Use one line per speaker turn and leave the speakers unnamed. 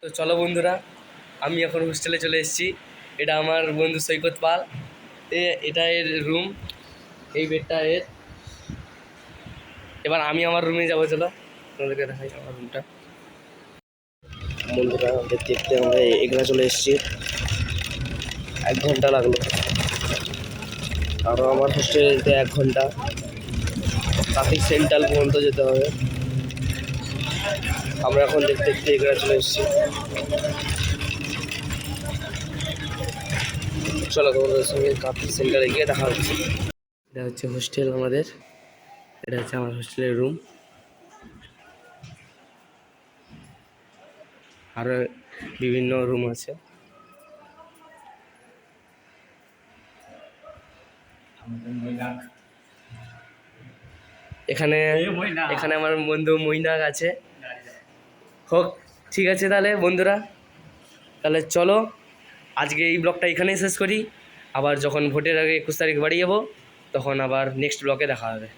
তো চলো বন্ধুরা, আমি এখন হোস্টেলে চলে এসেছি। এটা আমার বন্ধু সৈকত পাল। এটা এর রুম, এই বেডটা এর। এবার আমি আমার রুমে যাবো, চলো তোমাদেরকে দেখাই আমার রুমটা। বন্ধুরা দেখতে দেখতে আমরা এখানে চলে এসেছি। 1 ঘন্টা লাগলো, আরও আমার হোস্টেলে যেতে 1 ঘন্টা। ট্রাফিক সেন্ট্রাল পর্যন্ত যেতে হবে। আমরা এখন দেখতে দেখতে এখানে চলে এসেছি। চলো তোমাদের সঙ্গে ট্রাফিক সেন্টারে গিয়ে দেখা হচ্ছে। এটা হচ্ছে হোস্টেল আমাদের, এটা হচ্ছে আমার হোস্টেলের রুম। আরও বিভিন্ন রুম আছে। এখানে এখানে আমার বন্ধু মৈনাক আছে। হোক, ঠিক আছে তাহলে বন্ধুরা, তাহলে চলো আজকে এই ব্লগটা এখানেই শেষ করি। আবার যখন ভোটের আগে 21 তারিখ বাড়ি যাবো, তখন আবার নেক্সট ব্লগে দেখা হবে।